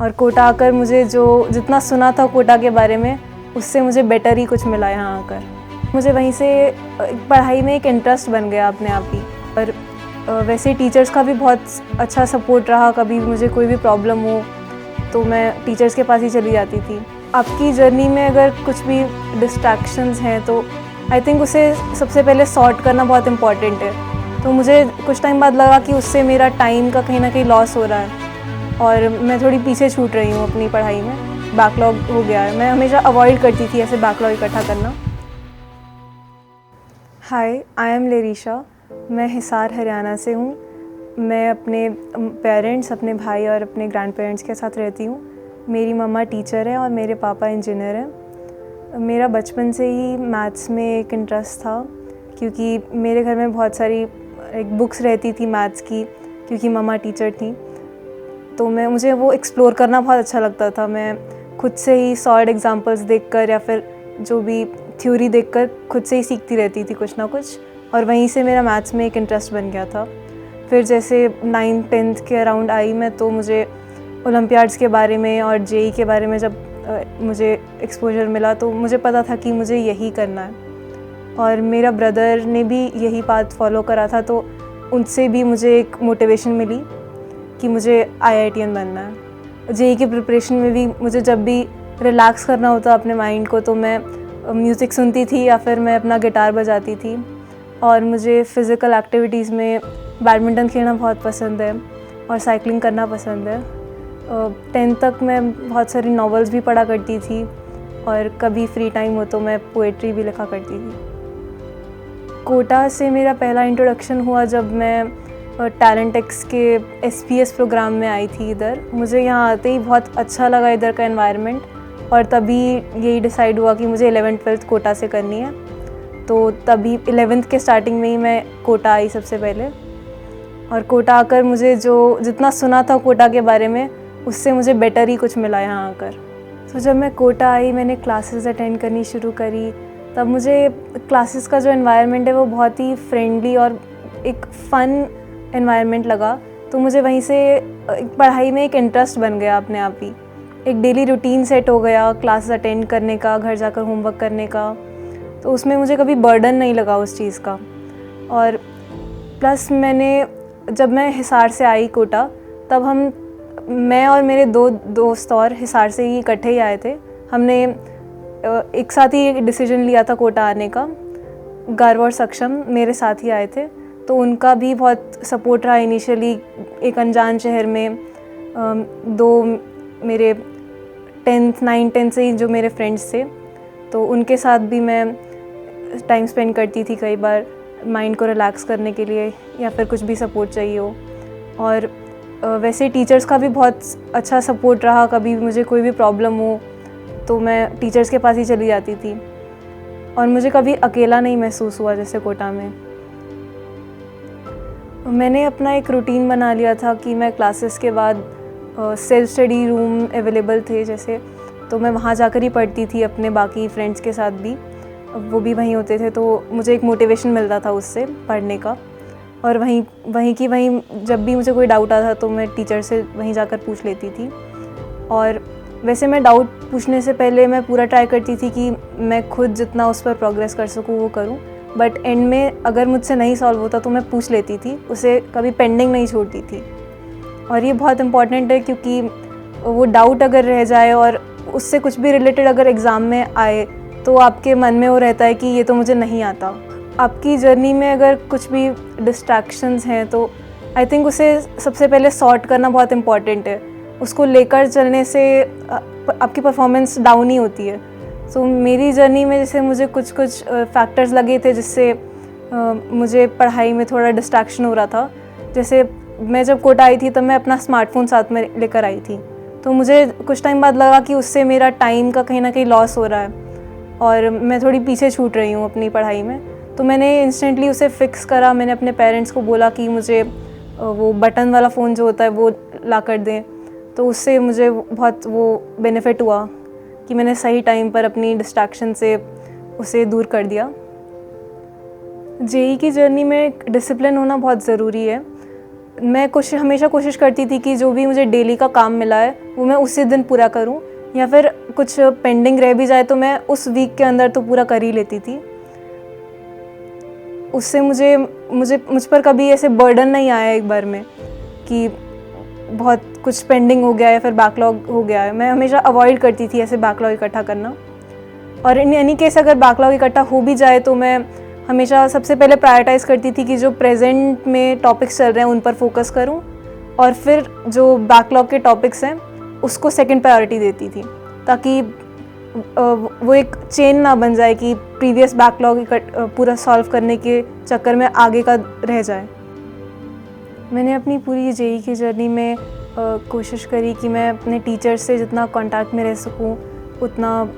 और कोटा आकर मुझे जो जितना सुना था कोटा के बारे में उससे मुझे बेटर ही कुछ मिला यहाँ आकर। मुझे वहीं से पढ़ाई में एक इंटरेस्ट बन गया अपने आप ही। और वैसे टीचर्स का भी बहुत अच्छा सपोर्ट रहा। कभी मुझे कोई भी प्रॉब्लम हो तो मैं टीचर्स के पास ही चली जाती थी। आपकी जर्नी में अगर कुछ भी डिस्ट्रैक्शंस हैं तो आई थिंक उसे सबसे पहले सॉर्ट करना बहुत इम्पॉर्टेंट है। तो मुझे कुछ टाइम बाद लगा कि उससे मेरा टाइम का कहीं ना कहीं लॉस हो रहा है और मैं थोड़ी पीछे छूट रही हूँ अपनी पढ़ाई में। बैकलॉग हो गया है। मैं हमेशा अवॉइड करती थी ऐसे बैकलॉग इकट्ठा करना। हाय, आई एम लेरिशा। मैं हिसार हरियाणा से हूँ। मैं अपने पेरेंट्स, अपने भाई और अपने ग्रैंड पेरेंट्स के साथ रहती हूँ। मेरी मम्मा टीचर है और मेरे पापा इंजीनियर हैं। मेरा बचपन से ही मैथ्स में एक इंटरेस्ट था क्योंकि मेरे घर में बहुत सारी एक बुक्स रहती थी मैथ्स की, क्योंकि मम्मा टीचर थी। तो मुझे वो एक्सप्लोर करना बहुत अच्छा लगता था। मैं खुद से ही सॉल्व्ड एग्जांपल्स देखकर या फिर जो भी थ्योरी देखकर खुद से ही सीखती रहती थी कुछ ना कुछ, और वहीं से मेरा मैथ्स में एक इंटरेस्ट बन गया था। फिर जैसे 9th-10th के अराउंड आई मैं, तो मुझे ओलंपियाड्स के बारे में और जेई के बारे में जब मुझे एक्सपोजर मिला तो मुझे पता था कि मुझे यही करना है। और मेरा ब्रदर ने भी यही पाथ फॉलो करा था, तो उनसे भी मुझे एक मोटिवेशन मिली कि मुझे IITian बनना है। जेई की प्रिपरेशन में भी मुझे जब भी रिलैक्स करना होता अपने माइंड को तो मैं म्यूज़िक सुनती थी या फिर मैं अपना गिटार बजाती थी। और मुझे फ़िज़िकल एक्टिविटीज़ में बैडमिंटन खेलना बहुत पसंद है और साइकिलिंग करना पसंद है। 10th तक मैं बहुत सारी नॉवेल्स भी पढ़ा करती थी और कभी फ्री टाइम हो तो मैं पोएट्री भी लिखा करती थी। कोटा से मेरा पहला इंट्रोडक्शन हुआ जब मैं टैलेंट एक्स के SPS प्रोग्राम में आई थी इधर। मुझे यहाँ आते ही बहुत अच्छा लगा इधर का एनवायरनमेंट, और तभी यही डिसाइड हुआ कि मुझे 11th-12th कोटा से करनी है। तो तभी 11th के स्टार्टिंग में ही मैं कोटा आई सबसे पहले। और कोटा आकर मुझे जो जितना सुना था कोटा के बारे में उससे मुझे बेटर ही कुछ मिला यहाँ आकर। तो जब मैं कोटा आई, मैंने क्लासेस अटेंड करनी शुरू करी, तब मुझे क्लासेस का जो एनवायरनमेंट है वो बहुत ही फ्रेंडली और एक फ़न एनवायरनमेंट लगा। तो मुझे वहीं से पढ़ाई में एक इंटरेस्ट बन गया अपने आप ही। एक डेली रूटीन सेट हो गया क्लासेस अटेंड करने का, घर जाकर होमवर्क करने का। तो उसमें मुझे कभी बर्डन नहीं लगा उस चीज़ का। और प्लस जब मैं हिसार से आई कोटा, तब मैं और मेरे 2 दोस्त और हिसार से ही इकट्ठे ही आए थे। हमने एक साथ ही एक डिसीजन लिया था कोटा आने का। गर्व और सक्षम मेरे साथ ही आए थे, तो उनका भी बहुत सपोर्ट रहा इनिशियली। एक अनजान शहर में 2 मेरे 9th-10th से ही जो मेरे फ्रेंड्स थे, तो उनके साथ भी मैं टाइम स्पेंड करती थी कई बार माइंड को रिलैक्स करने के लिए या फिर कुछ भी सपोर्ट चाहिए हो। और वैसे टीचर्स का भी बहुत अच्छा सपोर्ट रहा। कभी मुझे कोई भी प्रॉब्लम हो तो मैं टीचर्स के पास ही चली जाती थी, और मुझे कभी अकेला नहीं महसूस हुआ जैसे कोटा में। मैंने अपना एक रूटीन बना लिया था कि मैं क्लासेस के बाद सेल्फ स्टडी रूम अवेलेबल थे जैसे, तो मैं वहाँ जाकर ही पढ़ती थी अपने बाकी फ्रेंड्स के साथ भी। वो भी वहीं होते थे, तो मुझे एक मोटिवेशन मिलता था उससे पढ़ने का। और वहीं जब भी मुझे कोई डाउट आता था तो मैं टीचर से वहीं जाकर पूछ लेती थी। और वैसे मैं डाउट पूछने से पहले मैं पूरा ट्राई करती थी कि मैं खुद जितना उस पर प्रोग्रेस कर सकूँ वो करूँ, बट एंड में अगर मुझसे नहीं सॉल्व होता तो मैं पूछ लेती थी, उसे कभी पेंडिंग नहीं छोड़ती थी। और ये बहुत इम्पॉर्टेंट है क्योंकि वो डाउट अगर रह जाए और उससे कुछ भी रिलेटेड अगर एग्ज़ाम में आए तो आपके मन में वो रहता है कि ये तो मुझे नहीं आता। आपकी जर्नी में अगर कुछ भी डिस्ट्रैक्शंस हैं तो आई थिंक उसे सबसे पहले सॉर्ट करना बहुत इम्पॉर्टेंट है। उसको लेकर चलने से आपकी परफॉर्मेंस डाउन ही होती है। सो मेरी जर्नी में जैसे मुझे कुछ फैक्टर्स लगे थे जिससे मुझे पढ़ाई में थोड़ा डिस्ट्रैक्शन हो रहा था। जैसे मैं जब कोटा आई थी तब मैं अपना स्मार्टफोन साथ में लेकर आई थी, तो मुझे कुछ टाइम बाद लगा कि उससे मेरा टाइम का कहीं ना कहीं लॉस हो रहा है और मैं थोड़ी पीछे छूट रही हूँ अपनी पढ़ाई में। तो मैंने इंस्टेंटली उसे फ़िक्स करा। मैंने अपने पेरेंट्स को बोला कि मुझे वो बटन वाला फ़ोन जो होता है वो ला कर दें। तो उससे मुझे बहुत वो बेनिफिट हुआ कि मैंने सही टाइम पर अपनी डिस्ट्रैक्शन से उसे दूर कर दिया। जेई की जर्नी में डिसिप्लिन होना बहुत ज़रूरी है। मैं हमेशा कोशिश करती थी कि जो भी मुझे डेली का काम मिला है वो मैं उसी दिन पूरा करूं, या फिर कुछ पेंडिंग रह भी जाए तो मैं उस वीक के अंदर तो पूरा कर ही लेती थी। उससे मुझ पर कभी ऐसे बर्डन नहीं आया एक बार में कि बहुत कुछ पेंडिंग हो गया या फिर बैकलॉग हो गया है। मैं हमेशा अवॉइड करती थी ऐसे बैकलॉग इकट्ठा करना, और इन एनी केस अगर बैकलॉग इकट्ठा हो भी जाए तो मैं हमेशा सबसे पहले प्रायोरिटाइज़ करती थी कि जो प्रेजेंट में टॉपिक्स चल रहे हैं उन पर फोकस करूं, और फिर जो बैकलॉग के टॉपिक्स हैं उसको सेकंड प्रायोरिटी देती थी, ताकि वो एक चेन ना बन जाए कि प्रीवियस बैकलॉग पूरा सॉल्व करने के चक्कर में आगे का रह जाए। मैंने अपनी पूरी जेई की जर्नी में कोशिश करी कि मैं अपने टीचर्स से जितना कांटेक्ट में रह सकूं, उतना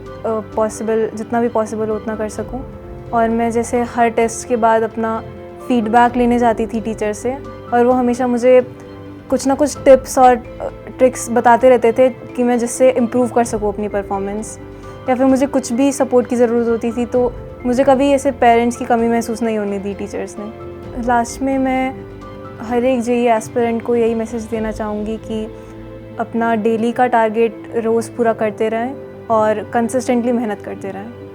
जितना भी पॉसिबल हो उतना कर सकूं। और मैं जैसे हर टेस्ट के बाद अपना फीडबैक लेने जाती थी टीचर से, और वो हमेशा मुझे कुछ ना कुछ टिप्स और ट्रिक्स बताते रहते थे कि मैं जिससे इम्प्रूव कर सकूं अपनी परफॉर्मेंस, या फिर मुझे कुछ भी सपोर्ट की ज़रूरत होती थी तो मुझे कभी ऐसे पेरेंट्स की कमी महसूस नहीं होने दी टीचर्स ने। लास्ट में मैं हर एक जेई एस्पिरेंट को यही मैसेज देना चाहूँगी कि अपना डेली का टारगेट रोज़ पूरा करते रहें और कंसिस्टेंटली मेहनत करते रहें।